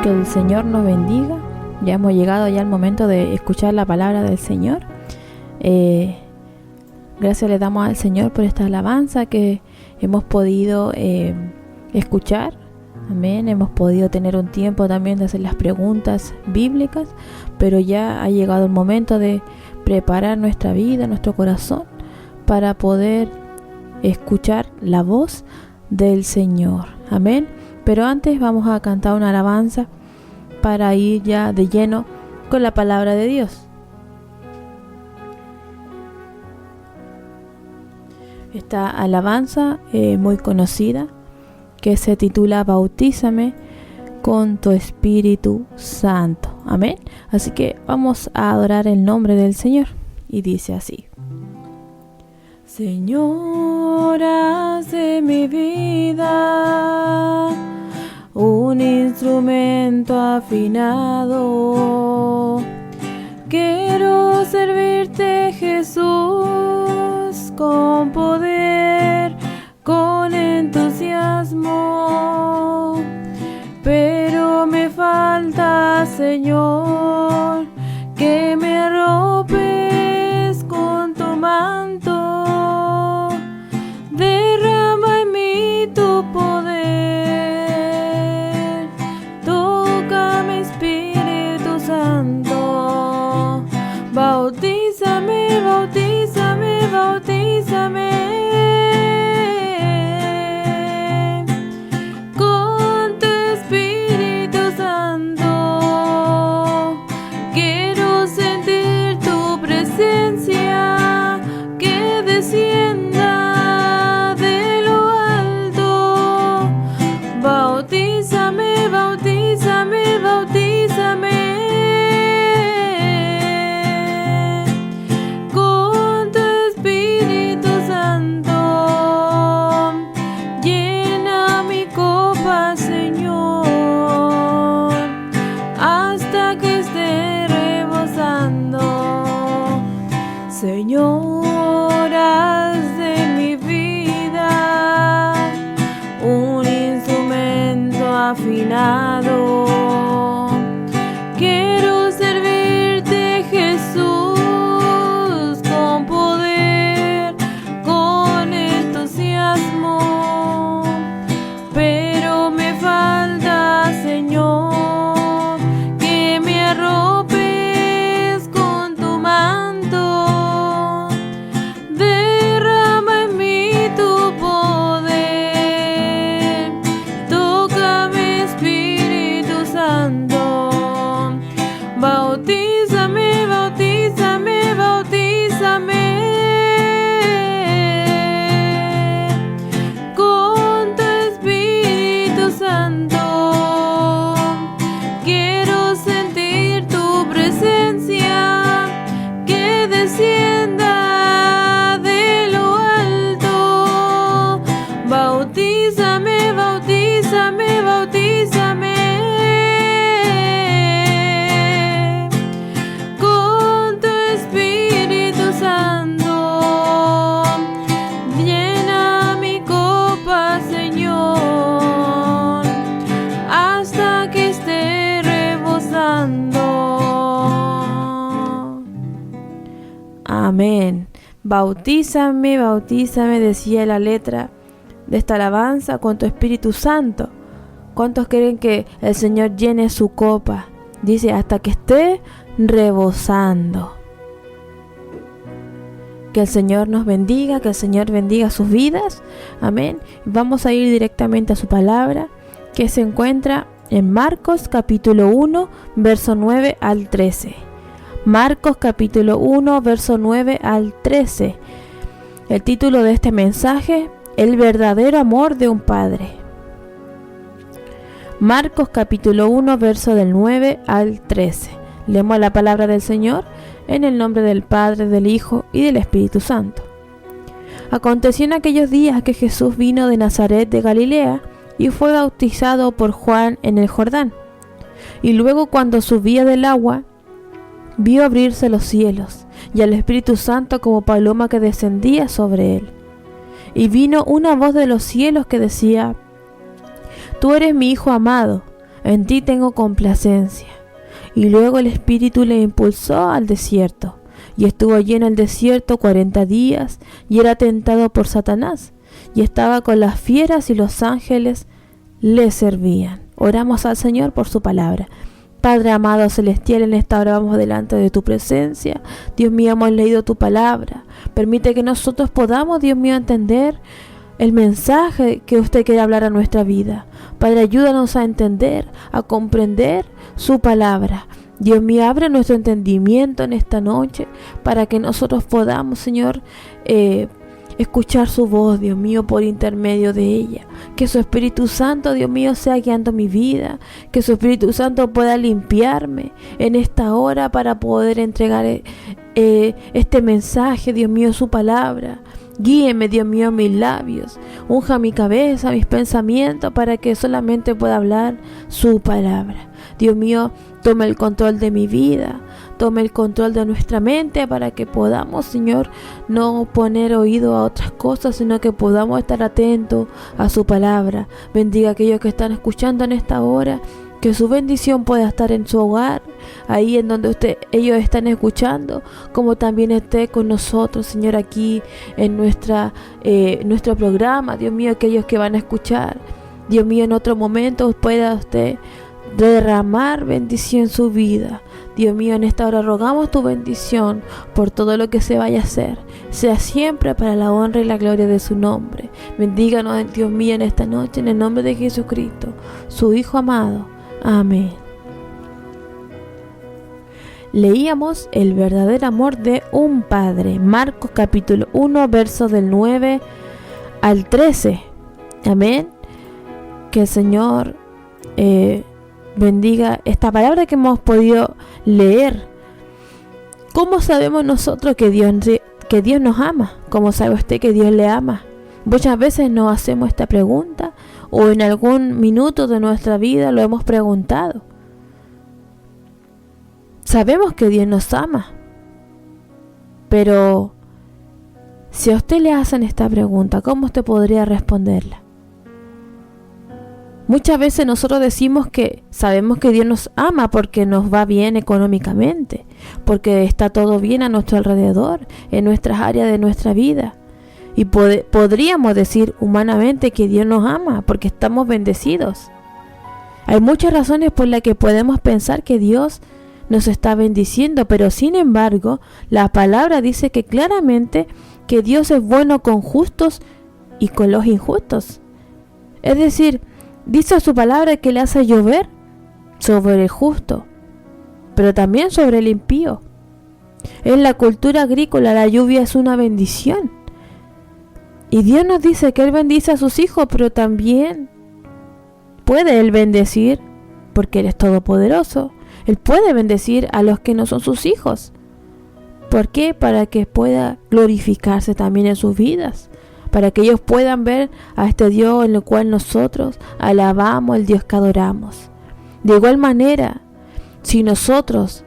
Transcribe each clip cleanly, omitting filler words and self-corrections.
Que el Señor nos bendiga. Ya hemos llegado ya al momento de escuchar la palabra del Señor. Gracias le damos al Señor por esta alabanza que hemos podido escuchar. Amén. Hemos podido tener un tiempo también de hacer las preguntas bíblicas, pero ya ha llegado el momento de preparar nuestra vida, nuestro corazón, para poder escuchar la voz del Señor. Amén. Pero antes vamos a cantar una alabanza para ir ya de lleno con la palabra de Dios. Esta alabanza muy conocida que se titula Bautízame con tu Espíritu Santo. Amén. Así que vamos a adorar el nombre del Señor. Y dice así: Señor, haz de mi vida un instrumento afinado. Quiero servirte, Jesús, con poder, con entusiasmo. Pero me falta, Señor, que me arropes con tu manto. Derrama en mí tu poder. Tócame, Espíritu Santo. Bautízame, bautízame, bautízame. Con tu Espíritu Santo. Quiero sentir tu presencia que descienda de lo alto. Bautízame, bautízame, bautízame. Con tu Espíritu Santo. Llena mi copa, Señor, hasta que esté rebosando. Señor, haz de mi vida un instrumento afinado. Quiero servirte, Jesús, con poder, con entusiasmo. Pero me falta, Señor, que me arropes con tu manto. Derrama en mí tu poder. Tócame, Espíritu Santo. Bautízame, bautízame, bautízame. Con tu Espíritu Santo. Quiero sentir tu presencia que descienda de lo alto. Bautízame, bautízame, bautízame. Con tu Espíritu Santo. Llena mi copa, Señor, hasta que esté rebosando. Amén. Bautízame, bautízame, decía la letra de esta alabanza, con tu Espíritu Santo. ¿Cuántos quieren que el Señor llene su copa? Dice, hasta que esté rebosando. Que el Señor nos bendiga, que el Señor bendiga sus vidas. Amén. Vamos a ir directamente a su palabra, que se encuentra en Marcos capítulo 1, verso 9 al 13. Marcos capítulo 1, verso 9 al 13. El título de este mensaje: El verdadero amor de un padre. Marcos capítulo 1, verso del 9 al 13. Leemos la palabra del Señor en el nombre del Padre, del Hijo y del Espíritu Santo. Aconteció en aquellos días que Jesús vino de Nazaret de Galilea y fue bautizado por Juan en el Jordán. Y luego, cuando subía del agua, vio abrirse los cielos y al Espíritu Santo como paloma que descendía sobre él. Y vino una voz de los cielos que decía: Tú eres mi Hijo amado, en ti tengo complacencia. Y luego el Espíritu le impulsó al desierto, y estuvo allí en el desierto 40 días, y era tentado por Satanás, y estaba con las fieras y los ángeles le servían. Oramos al Señor por su palabra. Padre amado celestial, en esta hora vamos delante de tu presencia. Dios mío, hemos leído tu palabra. Permite que nosotros podamos, Dios mío, entender el mensaje que usted quiere hablar a nuestra vida. Padre, ayúdanos a entender, a comprender su palabra. Dios mío, abre nuestro entendimiento en esta noche para que nosotros podamos, Señor, escuchar su voz, Dios mío, por intermedio de ella. Que su Espíritu Santo, Dios mío, sea guiando mi vida. Que su Espíritu Santo pueda limpiarme en esta hora para poder entregar este mensaje, Dios mío, su palabra. Guíeme, Dios mío, mis labios. Unja mi cabeza, mis pensamientos, para que solamente pueda hablar su palabra. Dios mío, tome el control de mi vida. Tome el control de nuestra mente para que podamos, Señor, no poner oído a otras cosas, sino que podamos estar atentos a su palabra. Bendiga a aquellos que están escuchando en esta hora. Que su bendición pueda estar en su hogar, ahí en donde ellos están escuchando, como también esté con nosotros, Señor, aquí en nuestro programa. Dios mío, aquellos que van a escuchar, Dios mío, en otro momento pueda usted derramar bendición en su vida. Dios mío, en esta hora rogamos tu bendición por todo lo que se vaya a hacer, sea siempre para la honra y la gloria de su nombre. Bendíganos, Dios mío, en esta noche, en el nombre de Jesucristo, su Hijo amado. Amén. Leíamos el verdadero amor de un padre. Marcos capítulo 1, versos del 9 al 13. Amén. Que el Señor bendiga esta palabra que hemos podido leer. ¿Cómo sabemos nosotros que Dios nos ama? ¿Cómo sabe usted que Dios le ama? Muchas veces nos hacemos esta pregunta, o en algún minuto de nuestra vida lo hemos preguntado. Sabemos que Dios nos ama, pero si a usted le hacen esta pregunta, ¿cómo usted podría responderla? Muchas veces nosotros decimos que sabemos que Dios nos ama porque nos va bien económicamente, porque está todo bien a nuestro alrededor, en nuestras áreas de nuestra vida. Y podríamos decir humanamente que Dios nos ama porque estamos bendecidos. Hay muchas razones por las que podemos pensar que Dios nos está bendiciendo, pero sin embargo, la palabra dice que claramente que Dios es bueno con justos y con los injustos. Es decir, dice su palabra que le hace llover sobre el justo, pero también sobre el impío. En la cultura agrícola la lluvia es una bendición. Y Dios nos dice que Él bendice a sus hijos, pero también puede Él bendecir, porque Él es todopoderoso. Él puede bendecir a los que no son sus hijos. ¿Por qué? Para que pueda glorificarse también en sus vidas. Para que ellos puedan ver a este Dios en el cual nosotros alabamos, el Dios que adoramos. De igual manera, si nosotros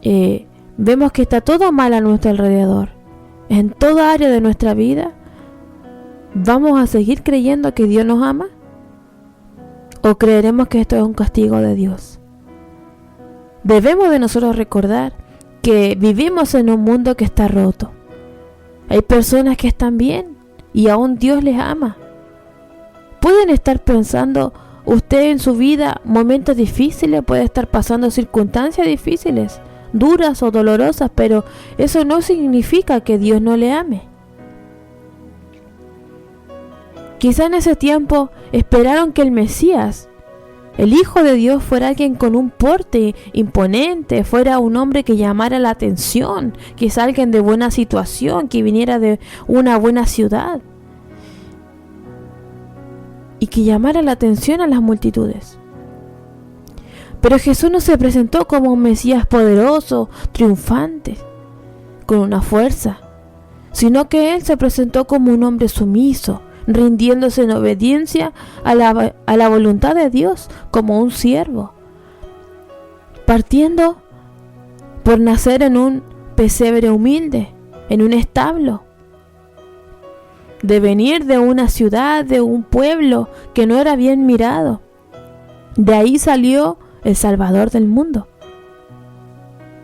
vemos que está todo mal a nuestro alrededor, en toda área de nuestra vida, ¿vamos a seguir creyendo que Dios nos ama? ¿O creeremos que esto es un castigo de Dios? Debemos de nosotros recordar que vivimos en un mundo que está roto. Hay personas que están bien y aún Dios les ama. Pueden estar pensando usted en su vida momentos difíciles, puede estar pasando circunstancias difíciles, duras o dolorosas, pero eso no significa que Dios no le ame. Quizá en ese tiempo esperaron que el Mesías, el Hijo de Dios, fuera alguien con un porte imponente, fuera un hombre que llamara la atención, quizá alguien de buena situación, que viniera de una buena ciudad y que llamara la atención a las multitudes. Pero Jesús no se presentó como un Mesías poderoso, triunfante, con una fuerza, sino que Él se presentó como un hombre sumiso, rindiéndose en obediencia a la voluntad de Dios, como un siervo, partiendo por nacer en un pesebre humilde, en un establo, de venir de una ciudad, de un pueblo que no era bien mirado, De ahí salió el Salvador del mundo.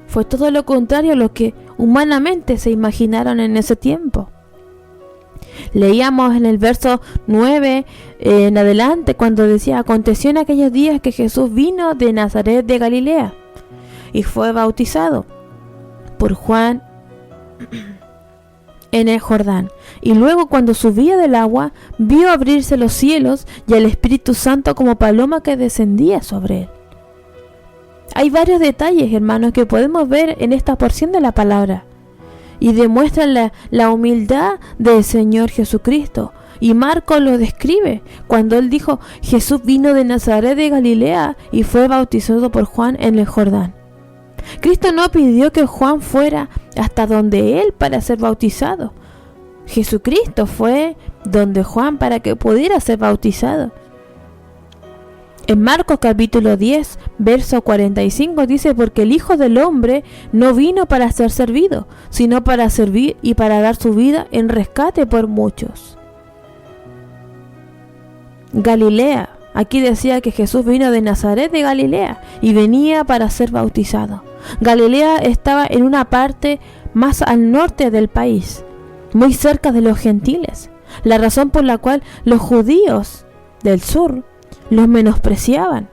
Fue todo lo contrario a lo que humanamente se imaginaron en ese tiempo. Leíamos en el verso 9 en adelante cuando decía: aconteció en aquellos días que Jesús vino de Nazaret de Galilea y fue bautizado por Juan en el Jordán. Y luego, cuando subía del agua, vio abrirse los cielos y al Espíritu Santo como paloma que descendía sobre él. Hay varios detalles, hermanos, que podemos ver en esta porción de la palabra y demuestran la humildad del Señor Jesucristo. Y Marcos lo describe cuando él dijo: Jesús vino de Nazaret de Galilea y fue bautizado por Juan en el Jordán. Cristo no pidió que Juan fuera hasta donde él para ser bautizado. Jesucristo fue donde Juan para que pudiera ser bautizado. En Marcos capítulo 10, verso 45 dice: porque el Hijo del Hombre no vino para ser servido, sino para servir y para dar su vida en rescate por muchos. Galilea, aquí decía que Jesús vino de Nazaret de Galilea y venía para ser bautizado. Galilea estaba en una parte más al norte del país, muy cerca de los gentiles, la razón por la cual los judíos del sur los menospreciaban.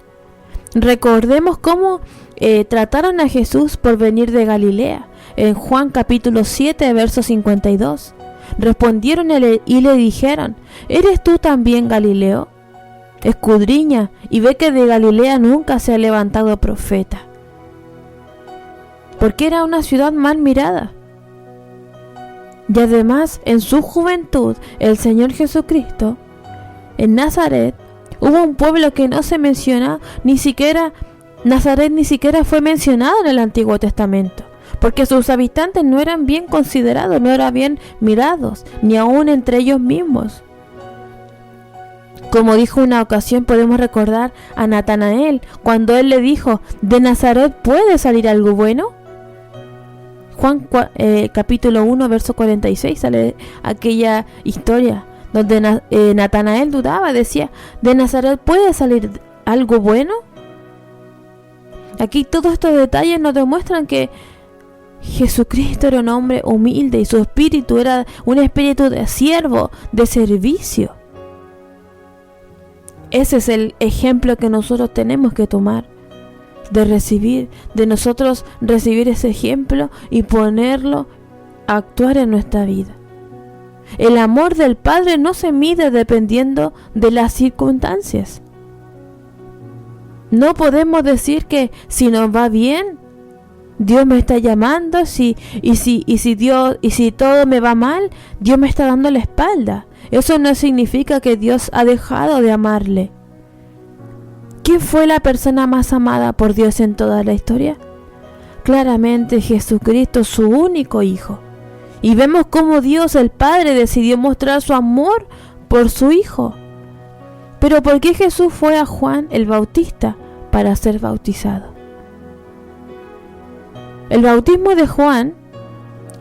Recordemos cómo trataron a Jesús por venir de Galilea. En Juan capítulo 7, verso 52. Respondieron y le dijeron: ¿eres tú también Galileo? Escudriña y ve que de Galilea nunca se ha levantado profeta. Porque era una ciudad mal mirada. Y además, en su juventud, el Señor Jesucristo, en Nazaret, hubo un pueblo que no se menciona, Nazaret ni siquiera fue mencionado en el Antiguo Testamento, porque sus habitantes no eran bien considerados, no eran bien mirados, ni aún entre ellos mismos. Como dijo una ocasión, podemos recordar a Natanael, cuando él le dijo: ¿de Nazaret puede salir algo bueno? Juan capítulo 1, verso 46, sale aquella historia donde Natanael dudaba, decía: ¿de Nazaret puede salir algo bueno? Aquí todos estos detalles nos demuestran que Jesucristo era un hombre humilde y su espíritu era un espíritu de siervo, de servicio. Ese es el ejemplo que nosotros tenemos que tomar, de nosotros recibir ese ejemplo y ponerlo a actuar en nuestra vida. El amor del Padre no se mide dependiendo de las circunstancias. No podemos decir que si nos va bien, Dios me está llamando, y si todo me va mal, Dios me está dando la espalda. Eso no significa que Dios ha dejado de amarle. ¿Quién fue la persona más amada por Dios en toda la historia? Claramente Jesucristo, su único Hijo. Y vemos cómo Dios el Padre decidió mostrar su amor por su Hijo. Pero ¿por qué Jesús fue a Juan el Bautista para ser bautizado? El bautismo de Juan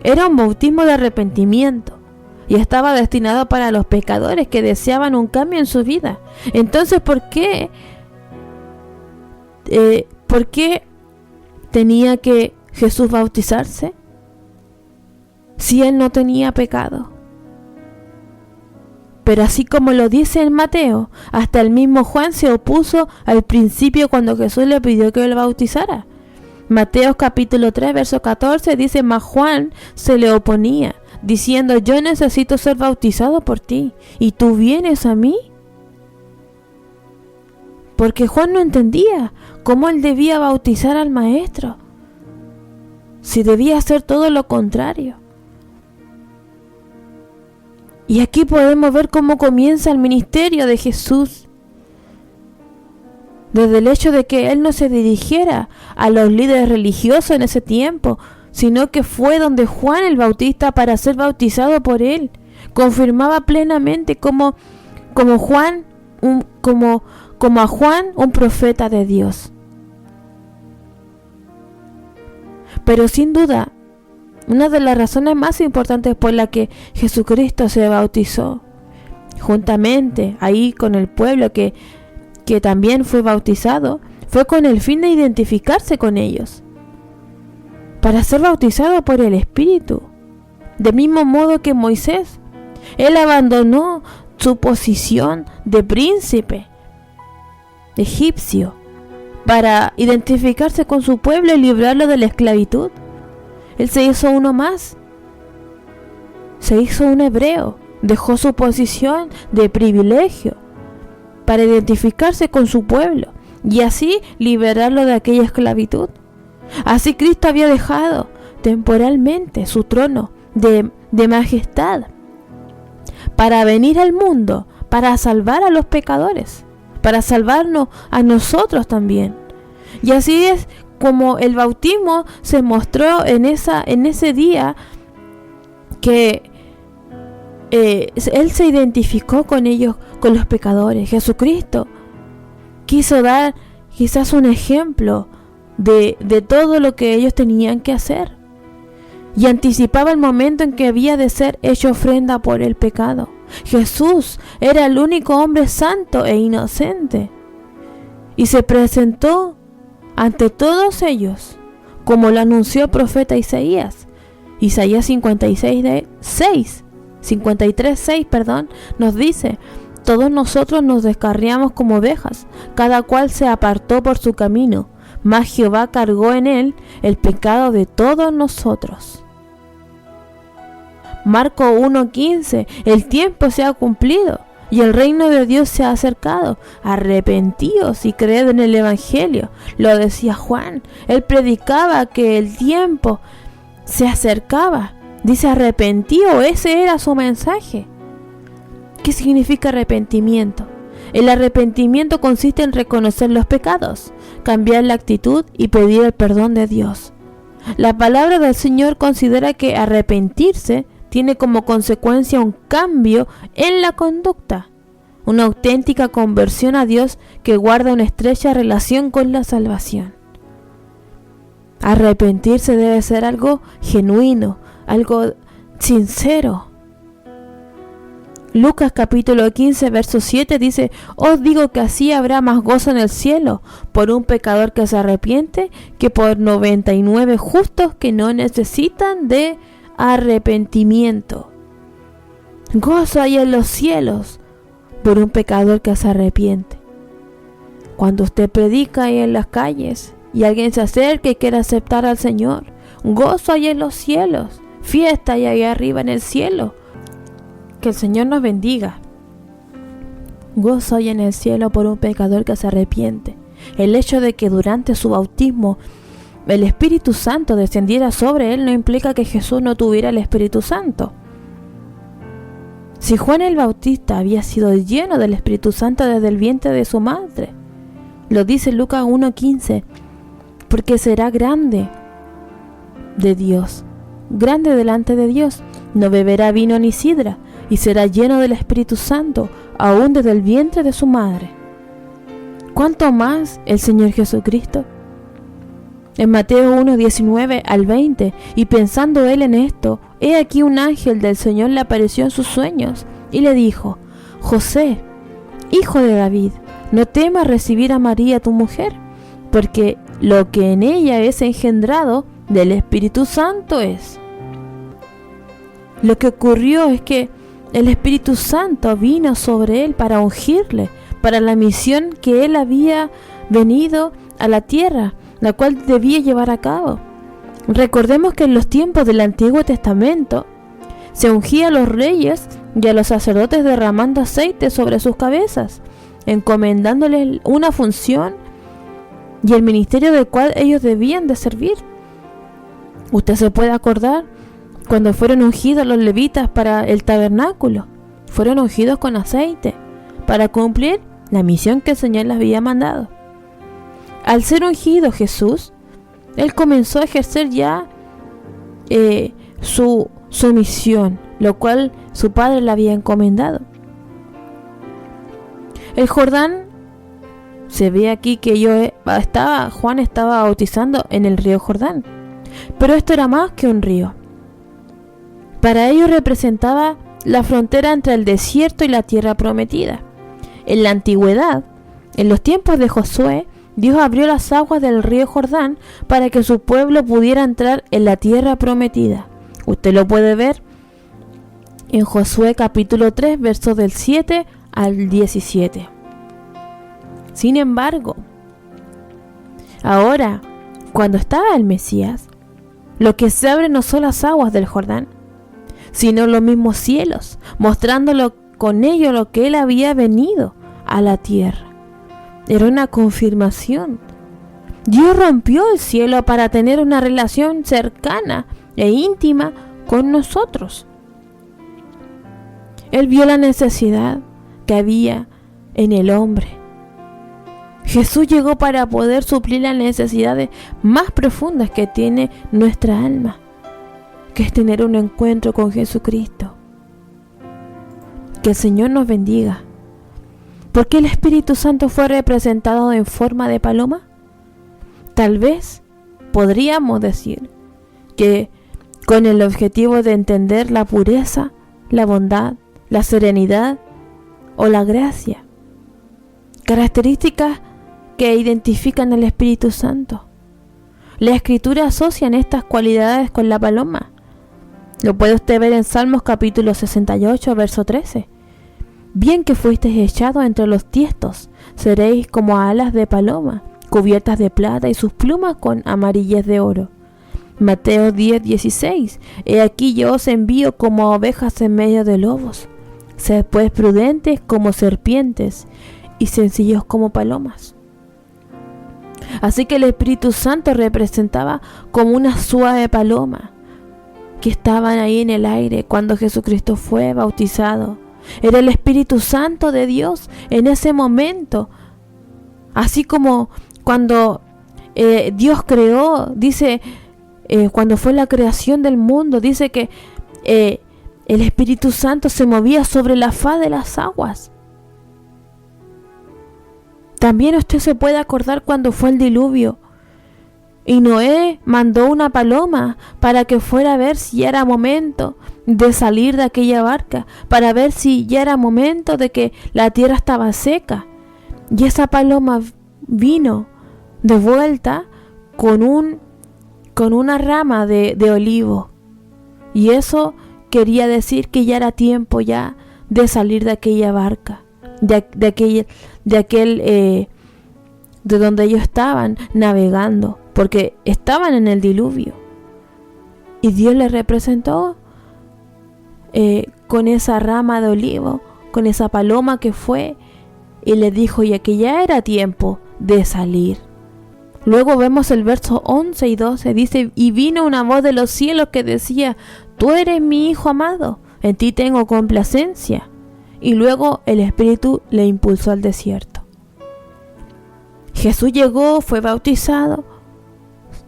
era un bautismo de arrepentimiento y estaba destinado para los pecadores que deseaban un cambio en su vida. Entonces, ¿por qué tenía que Jesús bautizarse si él no tenía pecado? Pero así como lo dice en Mateo, hasta el mismo Juan se opuso al principio cuando Jesús le pidió que lo bautizara. Mateo capítulo 3, verso 14 dice: mas Juan se le oponía, diciendo: yo necesito ser bautizado por ti, ¿y tú vienes a mí? Porque Juan no entendía cómo él debía bautizar al Maestro, si debía hacer todo lo contrario. Y aquí podemos ver cómo comienza el ministerio de Jesús. Desde el hecho de que él no se dirigiera a los líderes religiosos en ese tiempo, sino que fue donde Juan el Bautista para ser bautizado por él. Confirmaba plenamente como a Juan un profeta de Dios. Pero sin duda, una de las razones más importantes por la que Jesucristo se bautizó, juntamente ahí con el pueblo que que también fue bautizado, fue con el fin de identificarse con ellos, para ser bautizado por el Espíritu. Del mismo modo que Moisés, él abandonó su posición de príncipe egipcio para identificarse con su pueblo y librarlo de la esclavitud. Él se hizo uno más, se hizo un hebreo, dejó su posición de privilegio para identificarse con su pueblo y así liberarlo de aquella esclavitud. Así Cristo había dejado temporalmente su trono de majestad para venir al mundo, para salvar a los pecadores, para salvarnos a nosotros también. Y así es como el bautismo se mostró en ese día, que Él se identificó con ellos, con los pecadores. Jesucristo quiso dar quizás un ejemplo de todo lo que ellos tenían que hacer, y anticipaba el momento en que había de ser hecho ofrenda por el pecado. Jesús era el único hombre santo e inocente, y se presentó ante todos ellos, como lo anunció el profeta Isaías. Isaías 53:6 nos dice: todos nosotros nos descarriamos como ovejas, cada cual se apartó por su camino, mas Jehová cargó en él el pecado de todos nosotros. Marcos 1:15: el tiempo se ha cumplido y el reino de Dios se ha acercado. Arrepentíos y creed en el Evangelio. Lo decía Juan. Él predicaba que el tiempo se acercaba. Dice arrepentido, ese era su mensaje. ¿Qué significa arrepentimiento? El arrepentimiento consiste en reconocer los pecados, cambiar la actitud y pedir el perdón de Dios. La palabra del Señor considera que arrepentirse tiene como consecuencia un cambio en la conducta, una auténtica conversión a Dios que guarda una estrecha relación con la salvación. Arrepentirse debe ser algo genuino, algo sincero. Lucas capítulo 15 verso 7 dice: os digo que así habrá más gozo en el cielo por un pecador que se arrepiente que por 99 justos que no necesitan de arrepentimiento. Gozo hay en los cielos por un pecador que se arrepiente. Cuando usted predica ahí en las calles y alguien se acerca y quiere aceptar al Señor, gozo hay en los cielos, fiesta hay ahí arriba en el cielo. Que el Señor nos bendiga. Gozo hay en el cielo por un pecador que se arrepiente. El hecho de que durante su bautismo el Espíritu Santo descendiera sobre él no implica que Jesús no tuviera el Espíritu Santo. Si Juan el Bautista había sido lleno del Espíritu Santo desde el vientre de su madre, lo dice Lucas 1:15, porque será grande de Dios, grande delante de Dios, no beberá vino ni sidra, y será lleno del Espíritu Santo, aún desde el vientre de su madre. ¿Cuánto más el Señor Jesucristo? En Mateo 1:19 al 20, y pensando él en esto, he aquí un ángel del Señor le apareció en sus sueños, y le dijo: José, hijo de David, no temas recibir a María tu mujer, porque lo que en ella es engendrado del Espíritu Santo es. Lo que ocurrió es que el Espíritu Santo vino sobre él para ungirle, para la misión que él había venido a la tierra, la cual debía llevar a cabo. Recordemos que en los tiempos del Antiguo Testamento se ungía a los reyes y a los sacerdotes derramando aceite sobre sus cabezas, encomendándoles una función y el ministerio del cual ellos debían de servir. Usted se puede acordar cuando fueron ungidos los levitas para el tabernáculo. Fueron ungidos con aceite para cumplir la misión que el Señor les había mandado. Al ser ungido Jesús, Él comenzó a ejercer ya su misión, lo cual su Padre le había encomendado. El Jordán, se ve aquí que Juan estaba bautizando en el río Jordán, pero esto era más que un río. Para ellos representaba la frontera entre el desierto y la tierra prometida. En la antigüedad, En los tiempos de Josué, Dios abrió las aguas del río Jordán para que su pueblo pudiera entrar en la tierra prometida. Usted lo puede ver en Josué capítulo 3, versos del 7 al 17. Sin embargo, ahora, cuando estaba el Mesías, lo que se abre no son las aguas del Jordán, sino los mismos cielos, mostrándolo con ello lo que él había venido a la tierra. Era una confirmación. Dios rompió el cielo para tener una relación cercana e íntima con nosotros. Él vio la necesidad que había en el hombre. Jesús llegó para poder suplir las necesidades más profundas que tiene nuestra alma, que es tener un encuentro con Jesucristo. Que el Señor nos bendiga. ¿Por qué el Espíritu Santo fue representado en forma de paloma? Tal vez podríamos decir que con el objetivo de entender la pureza, la bondad, la serenidad o la gracia, características que identifican al Espíritu Santo. La Escritura asocia estas cualidades con la paloma. Lo puede usted ver en Salmos capítulo 68, verso 13. Bien que fuisteis echados entre los tiestos, seréis como alas de paloma, cubiertas de plata y sus plumas con amarillez de oro. Mateo 10, 16. He aquí yo os envío como ovejas en medio de lobos. Sed pues prudentes como serpientes y sencillos como palomas. Así que el Espíritu Santo representaba como una suave paloma que estaban ahí en el aire cuando Jesucristo fue bautizado. Era el Espíritu Santo de Dios en ese momento. Así como cuando Dios creó, dice, cuando fue la creación del mundo, dice que el Espíritu Santo se movía sobre la faz de las aguas. También usted se puede acordar cuando fue el diluvio y Noé mandó una paloma para que fuera a ver si ya era momento de salir de aquella barca, para ver si ya era momento de que la tierra estaba seca. Y esa paloma vino de vuelta con una rama de olivo. Y eso quería decir que ya era tiempo ya de salir de aquella barca, de donde ellos estaban navegando, porque estaban en el diluvio. Y Dios les representó con esa rama de olivo, con esa paloma que fue, y les dijo ya que ya era tiempo de salir. Luego vemos el verso 11 y 12, dice, y vino una voz de los cielos que decía, tú eres mi Hijo amado, en ti tengo complacencia. Y luego el Espíritu le impulsó al desierto. Jesús llegó, fue bautizado.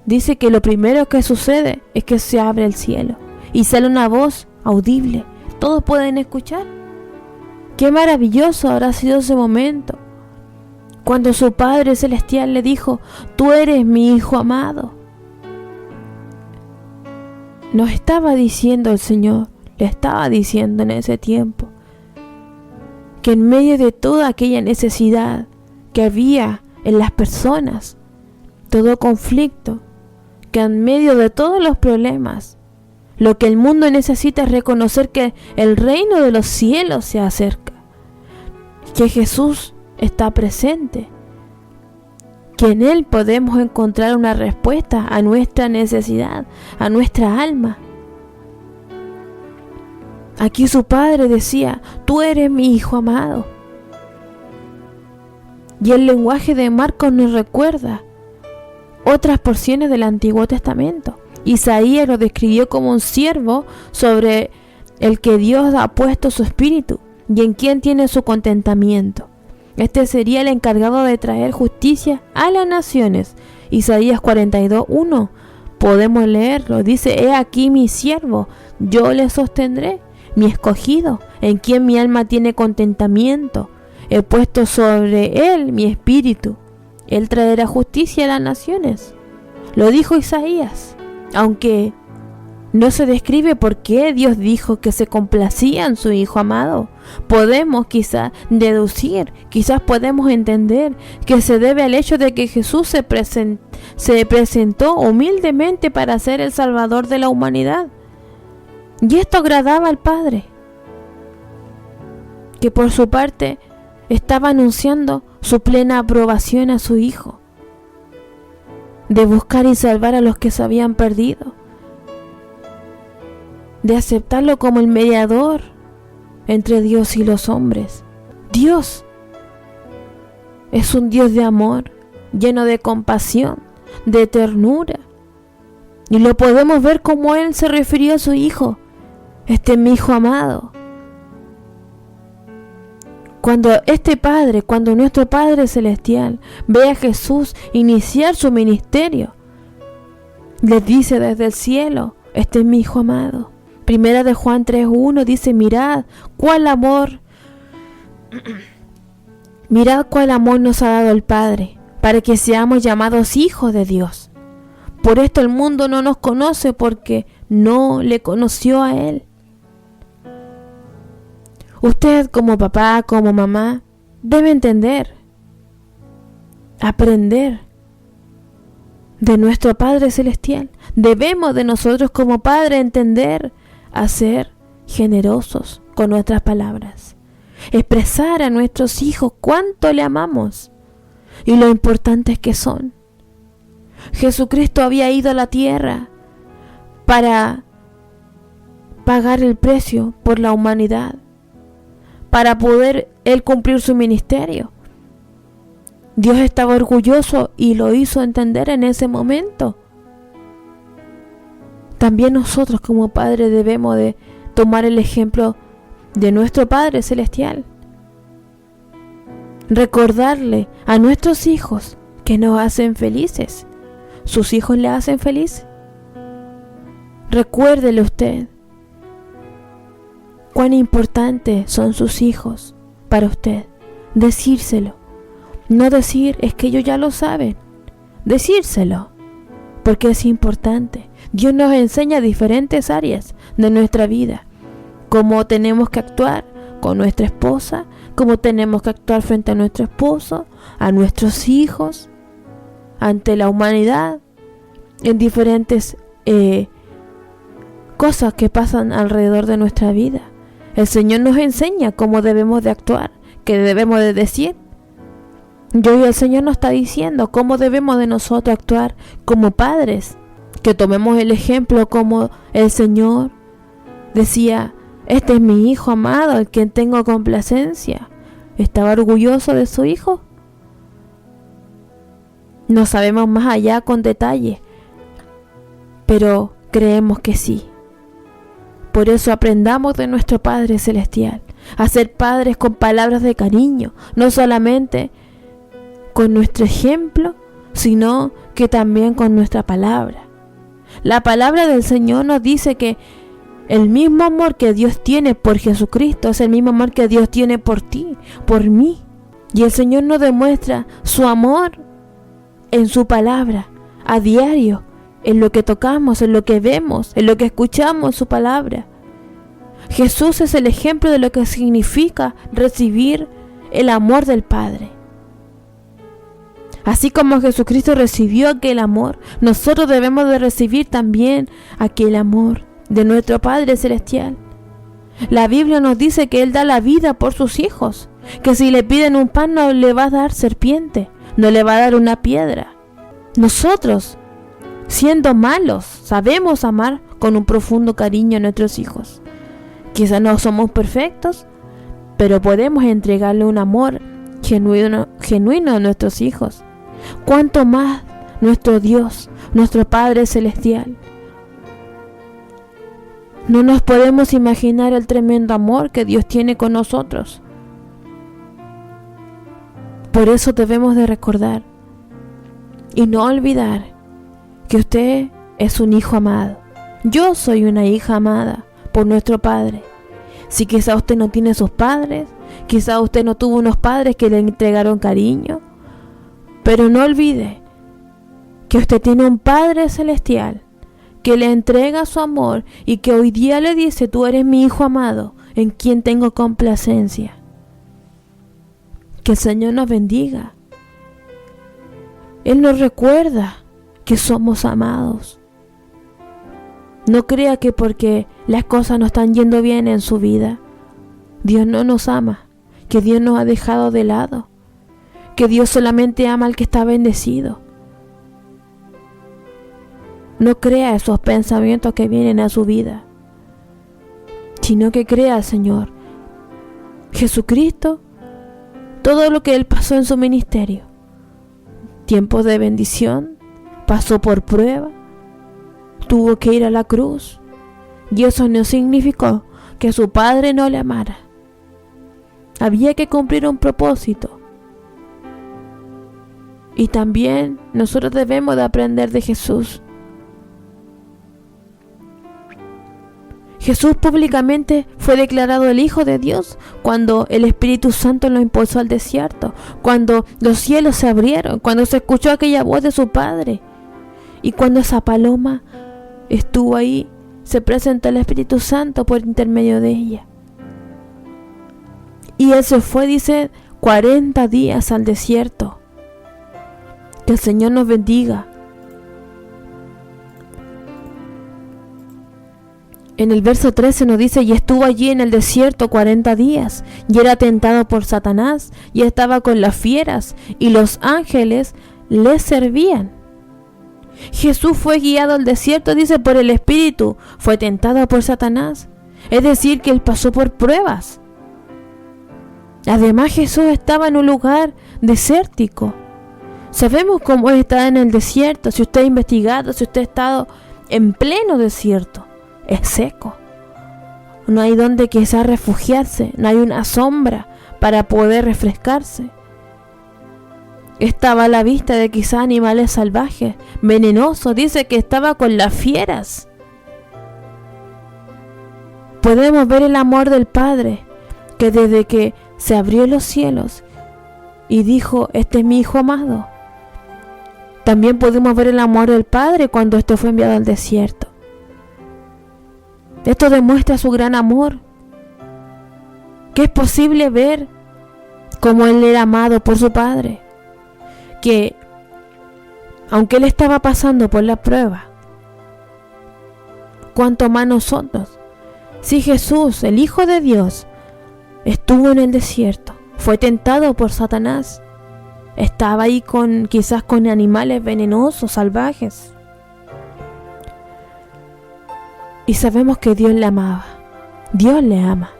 Dice que lo primero que sucede es que se abre el cielo y sale una voz audible. Todos pueden escuchar. Qué maravilloso habrá sido ese momento cuando su Padre Celestial le dijo, tú eres mi Hijo amado. Nos estaba diciendo el Señor, le estaba diciendo en ese tiempo, que en medio de toda aquella necesidad que había en las personas, todo conflicto, que en medio de todos los problemas, lo que el mundo necesita es reconocer que el reino de los cielos se acerca, que Jesús está presente, que en Él podemos encontrar una respuesta a nuestra necesidad, a nuestra alma. Aquí su Padre decía, tú eres mi Hijo amado. Y el lenguaje de Marcos nos recuerda otras porciones del Antiguo Testamento. Isaías lo describió como un siervo sobre el que Dios ha puesto su espíritu y en quien tiene su contentamiento. Este sería el encargado de traer justicia a las naciones. Isaías 42:1. Podemos leerlo. Dice, he aquí mi siervo, yo le sostendré, mi escogido, en quien mi alma tiene contentamiento. He puesto sobre él mi espíritu. Él traerá justicia a las naciones. Lo dijo Isaías. Aunque no se describe por qué Dios dijo que se complacía en su Hijo amado. Podemos quizás deducir, quizás podemos entender que se debe al hecho de que Jesús se presentó humildemente para ser el Salvador de la humanidad. Y esto agradaba al Padre, que por su parte estaba anunciando su plena aprobación a su Hijo, de buscar y salvar a los que se habían perdido, de aceptarlo como el mediador entre Dios y los hombres. Dios es un Dios de amor, lleno de compasión, de ternura. Y lo podemos ver como Él se refirió a su Hijo. Este es mi Hijo amado. Cuando nuestro Padre Celestial ve a Jesús iniciar su ministerio, les dice desde el cielo, este es mi Hijo amado. Primera de Juan 3:1 dice, mirad cuál amor nos ha dado el Padre, para que seamos llamados hijos de Dios. Por esto el mundo no nos conoce, porque no le conoció a Él. Usted como papá, como mamá, debe entender, aprender de nuestro Padre Celestial. Debemos de nosotros como padre entender a ser generosos con nuestras palabras, expresar a nuestros hijos cuánto le amamos y lo importantes que son. Jesucristo había ido a la tierra para pagar el precio por la humanidad, para poder Él cumplir su ministerio. Dios estaba orgulloso y lo hizo entender en ese momento. También nosotros como padres debemos de tomar el ejemplo de nuestro Padre Celestial. Recordarle a nuestros hijos que nos hacen felices. ¿Sus hijos le hacen feliz? Recuérdele usted cuán importantes son sus hijos para usted. Decírselo. No decir, es que ellos ya lo saben. Decírselo, porque es importante. Dios nos enseña diferentes áreas de nuestra vida. Cómo tenemos que actuar con nuestra esposa, cómo tenemos que actuar frente a nuestro esposo, a nuestros hijos, ante la humanidad, en diferentes cosas que pasan alrededor de nuestra vida. El Señor nos enseña cómo debemos de actuar, qué debemos de decir. Y hoy el Señor nos está diciendo cómo debemos de nosotros actuar como padres. Que tomemos el ejemplo como el Señor decía, este es mi Hijo amado, el quien tengo complacencia. ¿Estaba orgulloso de su Hijo? No sabemos más allá con detalle, pero creemos que sí. Por eso aprendamos de nuestro Padre Celestial a ser padres con palabras de cariño, no solamente con nuestro ejemplo, sino que también con nuestra palabra. La palabra del Señor nos dice que el mismo amor que Dios tiene por Jesucristo es el mismo amor que Dios tiene por ti, por mí. Y el Señor nos demuestra su amor en su palabra, a diario, en lo que tocamos, en lo que vemos, en lo que escuchamos su palabra. Jesús es el ejemplo de lo que significa recibir el amor del Padre. Así como Jesucristo recibió aquel amor, nosotros debemos de recibir también aquel amor de nuestro Padre Celestial. La Biblia nos dice que Él da la vida por sus hijos, que si le piden un pan no le va a dar serpiente, no le va a dar una piedra. Nosotros, siendo malos, sabemos amar con un profundo cariño a nuestros hijos. Quizás no somos perfectos, pero podemos entregarle un amor genuino a nuestros hijos. Cuanto más nuestro Dios, nuestro Padre Celestial. No nos podemos imaginar el tremendo amor que Dios tiene con nosotros. Por eso debemos de recordar y no olvidar que usted es un hijo amado. Yo soy una hija amada por nuestro Padre. Si quizá usted no tiene sus padres, quizá usted no tuvo unos padres que le entregaron cariño, pero no olvide que usted tiene un Padre Celestial que le entrega su amor y que hoy día le dice: tú eres mi hijo amado, en quien tengo complacencia. Que el Señor nos bendiga. Él nos recuerda que somos amados. No crea que porque las cosas no están yendo bien en su vida, Dios no nos ama, que Dios nos ha dejado de lado, que Dios solamente ama al que está bendecido. No crea esos pensamientos que vienen a su vida, sino que crea al Señor. Jesucristo, todo lo que Él pasó en su ministerio, tiempos de bendición, pasó por prueba, tuvo que ir a la cruz, y eso no significó que su Padre no le amara. Había que cumplir un propósito. Y también nosotros debemos de aprender de Jesús. Jesús públicamente fue declarado el Hijo de Dios cuando el Espíritu Santo lo impulsó al desierto, cuando los cielos se abrieron, cuando se escuchó aquella voz de su Padre, y cuando esa paloma estuvo ahí, se presentó el Espíritu Santo por intermedio de ella. Y Él se fue, dice, 40 días al desierto. Que el Señor nos bendiga. En el verso 13 nos dice: y estuvo allí en el desierto 40 días, y era tentado por Satanás, y estaba con las fieras, y los ángeles le servían. Jesús fue guiado al desierto, dice, por el Espíritu, fue tentado por Satanás. Es decir, que Él pasó por pruebas. Además, Jesús estaba en un lugar desértico. Sabemos cómo es estar en el desierto. Si usted ha investigado, si usted ha estado en pleno desierto, es seco. No hay donde quizás refugiarse, no hay una sombra para poder refrescarse. Estaba a la vista de quizás animales salvajes, venenosos. Dice que estaba con las fieras. Podemos ver el amor del Padre, que desde que se abrió los cielos y dijo: este es mi Hijo amado. También podemos ver el amor del Padre cuando este fue enviado al desierto. Esto demuestra su gran amor, que es posible ver cómo Él era amado por su Padre, que aunque Él estaba pasando por la prueba, cuanto más nosotros. Si Jesús, el Hijo de Dios, estuvo en el desierto, fue tentado por Satanás, estaba ahí quizás con animales venenosos, salvajes, y sabemos que Dios le amaba. Dios le ama.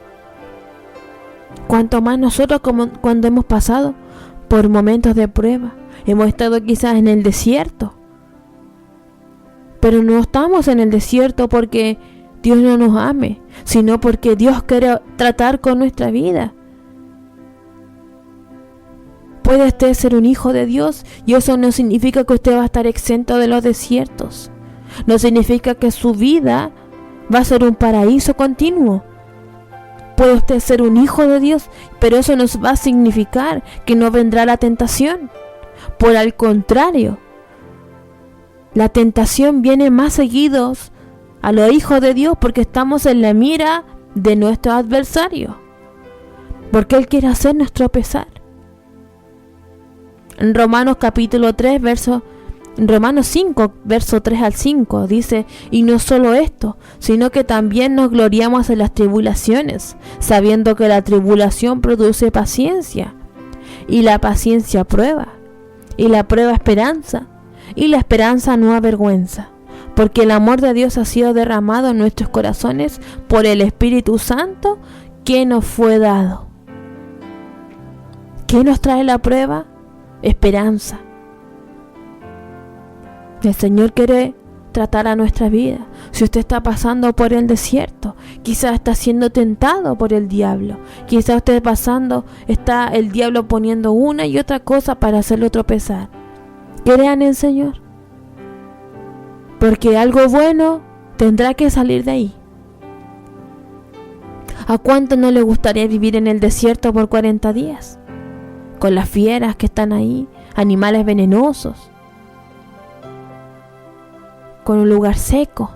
Cuanto más nosotros, como cuando hemos pasado por momentos de prueba, hemos estado quizás en el desierto, pero no estamos en el desierto porque Dios no nos ame, sino porque Dios quiere tratar con nuestra vida. Puede usted ser un hijo de Dios, y eso no significa que usted va a estar exento de los desiertos. No significa que su vida va a ser un paraíso continuo. Puede usted ser un hijo de Dios, pero eso no va a significar que no vendrá la tentación. Por el contrario, la tentación viene más seguidos a los hijos de Dios porque estamos en la mira de nuestro adversario, porque Él quiere hacernos tropezar. En Romanos 5, verso 3 al 5, dice: y no solo esto, sino que también nos gloriamos en las tribulaciones, sabiendo que la tribulación produce paciencia, y la paciencia prueba, y la prueba esperanza, y la esperanza no avergüenza, porque el amor de Dios ha sido derramado en nuestros corazones por el Espíritu Santo que nos fue dado. ¿Qué nos trae la prueba? Esperanza. El Señor quiere tratar a nuestra vida. Si usted está pasando por el desierto, quizás está siendo tentado por el diablo, quizás usted está el diablo poniendo una y otra cosa para hacerlo tropezar. Crean en el Señor, porque algo bueno tendrá que salir de ahí. ¿A cuánto no le gustaría vivir en el desierto por 40 días? Con las fieras que están ahí, animales venenosos, con un lugar seco.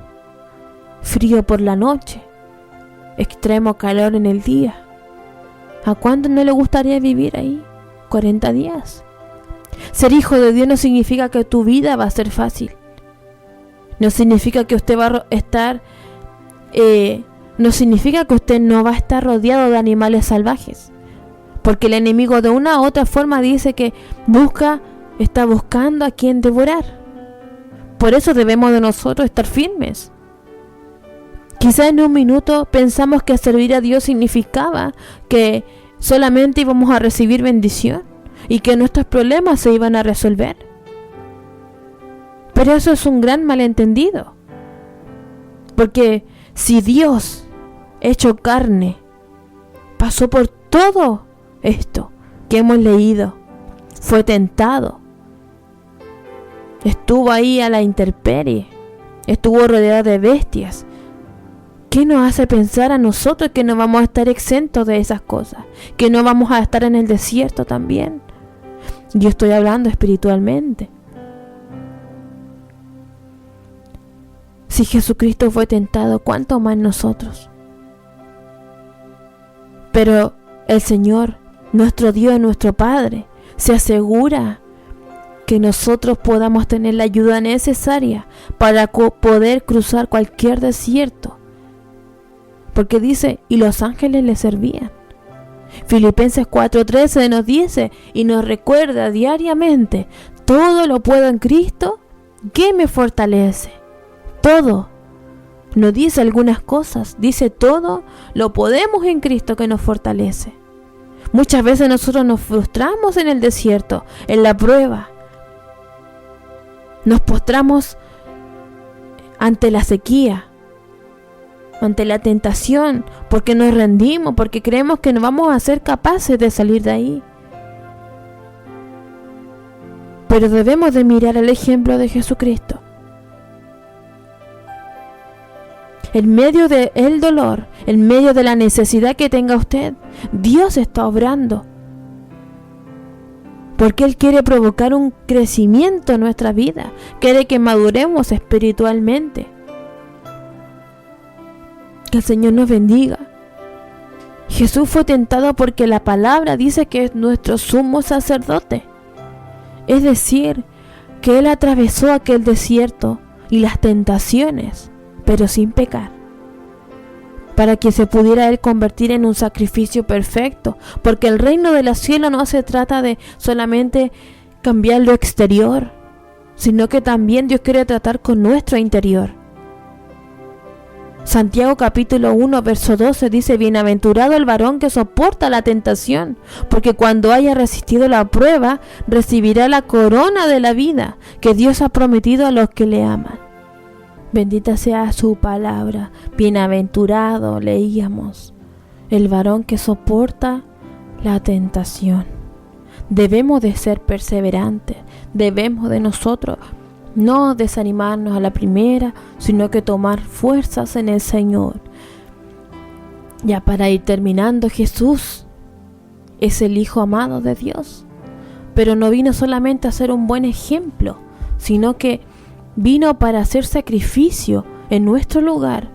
frío por la noche, extremo calor en el día. ¿A cuánto no le gustaría vivir ahí 40 días? Ser hijo de Dios no significa que tu vida va a ser fácil. No significa que usted va a estar, no significa que usted no va a estar rodeado de animales salvajes. Porque el enemigo de una u otra forma dice que está buscando a quien devorar. Por eso debemos de nosotros estar firmes. Quizá en un minuto pensamos que servir a Dios significaba que solamente íbamos a recibir bendición y que nuestros problemas se iban a resolver. Pero eso es un gran malentendido. Porque si Dios, hecho carne, pasó por todo esto que hemos leído, fue tentado, estuvo ahí a la intemperie, estuvo rodeado de bestias, ¿qué nos hace pensar a nosotros que no vamos a estar exentos de esas cosas? Que no vamos a estar en el desierto también. Yo estoy hablando espiritualmente. Si Jesucristo fue tentado, ¿cuánto más nosotros? Pero el Señor, nuestro Dios, nuestro Padre, se asegura que nosotros podamos tener la ayuda necesaria para poder cruzar cualquier desierto. Porque dice, y los ángeles le servían. Filipenses 4:13 nos dice y nos recuerda diariamente, todo lo puedo en Cristo que me fortalece. Todo. No dice algunas cosas, dice todo lo podemos en Cristo que nos fortalece. Muchas veces nosotros nos frustramos en el desierto, en la prueba. Nos postramos ante la sequía, ante la tentación, porque nos rendimos, porque creemos que no vamos a ser capaces de salir de ahí. Pero debemos de mirar el ejemplo de Jesucristo. En medio del dolor, en medio de la necesidad que tenga usted, Dios está obrando. Porque Él quiere provocar un crecimiento en nuestra vida. Quiere que maduremos espiritualmente. Que el Señor nos bendiga. Jesús fue tentado porque la palabra dice que es nuestro sumo sacerdote. Es decir, que Él atravesó aquel desierto y las tentaciones, pero sin pecar, para que se pudiera Él convertir en un sacrificio perfecto, porque el reino de los cielos no se trata de solamente cambiar lo exterior, sino que también Dios quiere tratar con nuestro interior. Santiago capítulo 1 verso 12 dice, bienaventurado el varón que soporta la tentación, porque cuando haya resistido la prueba, recibirá la corona de la vida que Dios ha prometido a los que le aman. Bendita sea su palabra. Bienaventurado, leíamos, el varón que soporta la tentación. Debemos de ser perseverantes. Debemos de nosotros no desanimarnos a la primera, sino que tomar fuerzas en el Señor. Ya para ir terminando, Jesús es el Hijo amado de Dios. Pero no vino solamente a ser un buen ejemplo, sino que vino para hacer sacrificio en nuestro lugar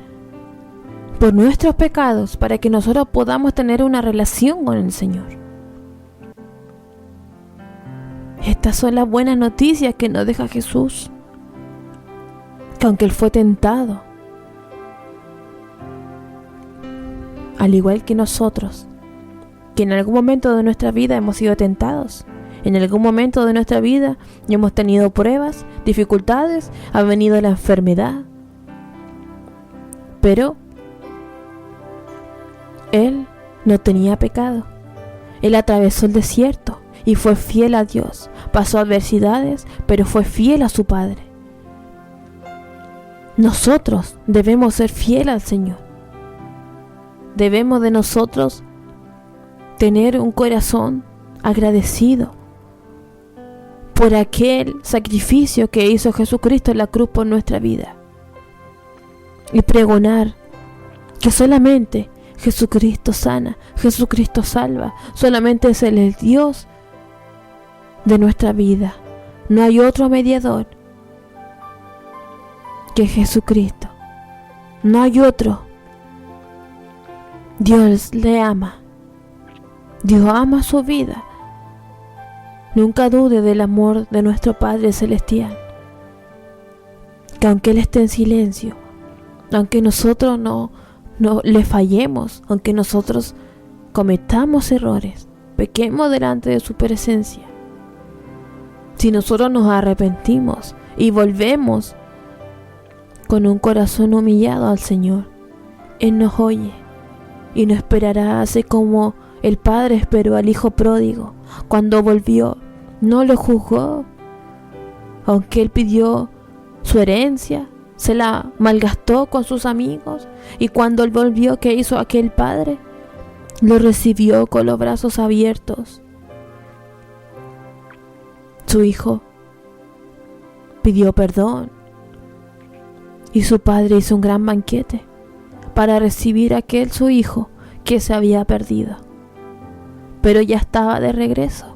por nuestros pecados, para que nosotros podamos tener una relación con el Señor. Estas son las buenas noticias que nos deja Jesús, que aunque Él fue tentado, al igual que nosotros, que en algún momento de nuestra vida hemos sido tentados, en algún momento de nuestra vida hemos tenido pruebas, dificultades, ha venido la enfermedad. Pero Él no tenía pecado. Él atravesó el desierto y fue fiel a Dios. Pasó adversidades, pero fue fiel a su Padre. Nosotros debemos ser fieles al Señor. Debemos de nosotros tener un corazón agradecido por aquel sacrificio que hizo Jesucristo en la cruz por nuestra vida. Y pregonar que solamente Jesucristo sana, Jesucristo salva, solamente es Él el Dios de nuestra vida. No hay otro mediador que Jesucristo, No hay otro. Dios le ama. Dios ama su vida. Nunca dude del amor de nuestro Padre Celestial. Que aunque Él esté en silencio, aunque nosotros no le fallemos, aunque nosotros cometamos errores, pequemos delante de su presencia, si nosotros nos arrepentimos y volvemos con un corazón humillado al Señor, Él nos oye y nos esperará, así como el Padre esperó al Hijo pródigo. Cuando volvió, no lo juzgó, aunque Él pidió su herencia, se la malgastó con sus amigos, y cuando Él volvió, ¿qué hizo aquel Padre? Lo recibió con los brazos abiertos. Su Hijo pidió perdón y su Padre hizo un gran banquete para recibir a aquel su Hijo que se había perdido, pero ya estaba de regreso.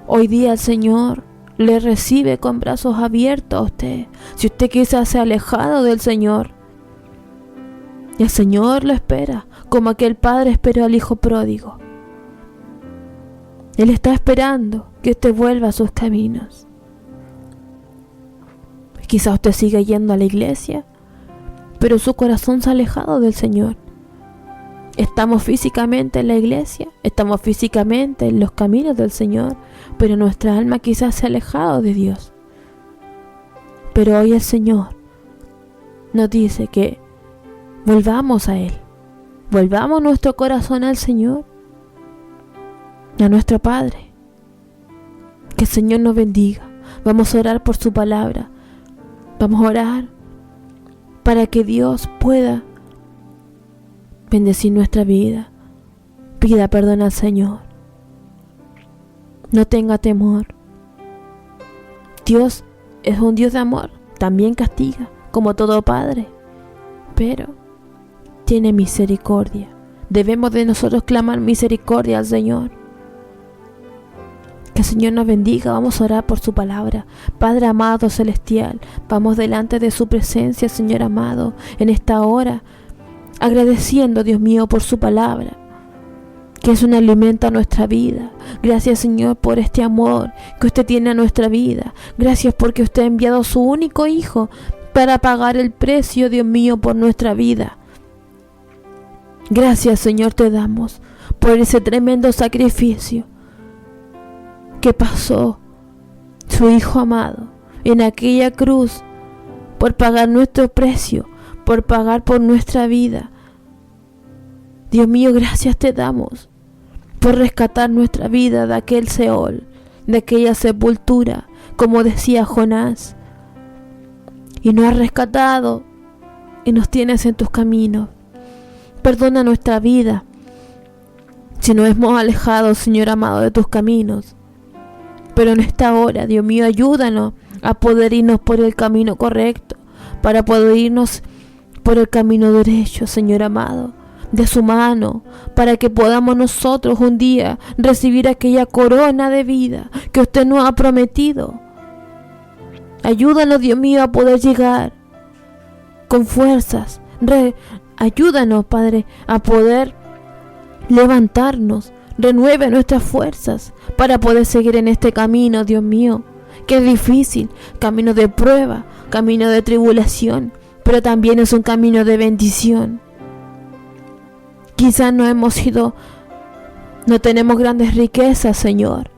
Hoy día el Señor le recibe con brazos abiertos a usted. Si usted quizás se ha alejado del Señor, el Señor lo espera, como aquel padre esperó al Hijo pródigo. Él está esperando que usted vuelva a sus caminos. Quizás usted siga yendo a la iglesia, pero su corazón se ha alejado del Señor. Estamos físicamente en la iglesia, estamos físicamente en los caminos del Señor, pero nuestra alma quizás se ha alejado de Dios. Pero hoy el Señor nos dice que volvamos a Él, volvamos nuestro corazón al Señor, a nuestro Padre. Que el Señor nos bendiga. Vamos a orar por su palabra, vamos a orar para que Dios pueda bendecir nuestra vida. Pida perdón al Señor. No tenga temor. Dios es un Dios de amor. También castiga, como todo padre, pero tiene misericordia. Debemos de nosotros clamar misericordia al Señor. Que el Señor nos bendiga. Vamos a orar por su palabra. Padre amado celestial, vamos delante de su presencia, Señor amado, en esta hora, agradeciendo, Dios mío, por su palabra, que es un alimento a nuestra vida. Gracias, Señor, por este amor que usted tiene a nuestra vida. Gracias porque usted ha enviado a su único Hijo para pagar el precio, Dios mío, por nuestra vida. Gracias, Señor, te damos por ese tremendo sacrificio que pasó su Hijo amado en aquella cruz, por pagar nuestro precio, por pagar por nuestra vida. Dios mío, gracias te damos por rescatar nuestra vida de aquel Seol, de aquella sepultura, como decía Jonás, y nos has rescatado y nos tienes en tus caminos. Perdona nuestra vida si nos hemos alejado, Señor amado, de tus caminos, pero en esta hora, Dios mío, ayúdanos a poder irnos por el camino correcto, para poder irnos por el camino derecho, Señor amado, de su mano, para que podamos nosotros un día recibir aquella corona de vida que usted nos ha prometido. Ayúdanos, Dios mío, a poder llegar con fuerzas. Ayúdanos, Padre, a poder levantarnos. Renueve nuestras fuerzas para poder seguir en este camino, Dios mío, que es difícil, camino de prueba, camino de tribulación, pero también es un camino de bendición. Quizás no tenemos grandes riquezas, Señor,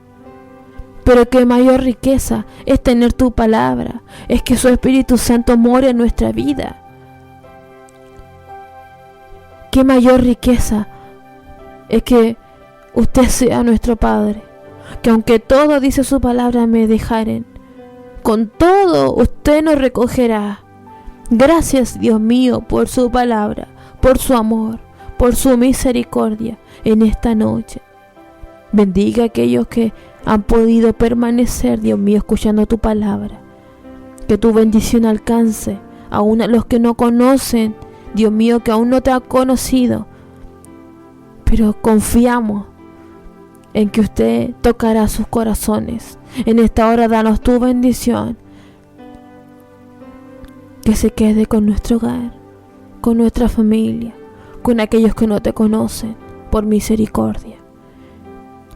pero que mayor riqueza es tener tu palabra, es que su Espíritu Santo more en nuestra vida. Qué mayor riqueza es que usted sea nuestro Padre, que aunque todo, dice su palabra, me dejaren, con todo usted nos recogerá. Gracias, Dios mío, por su palabra, por su amor, por su misericordia en esta noche. Bendiga a aquellos que han podido permanecer, Dios mío, escuchando tu palabra. Que tu bendición alcance aún a los que no conocen, Dios mío, que aún no te ha conocido, pero confiamos en que usted tocará sus corazones. En esta hora, danos tu bendición. que se quede con nuestro hogar, con nuestra familia, con aquellos que no te conocen, por misericordia.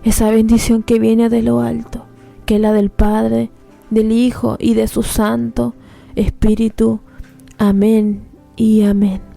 Esa bendición que viene de lo alto, que es la del Padre, del Hijo y de su Santo Espíritu. Amén y amén.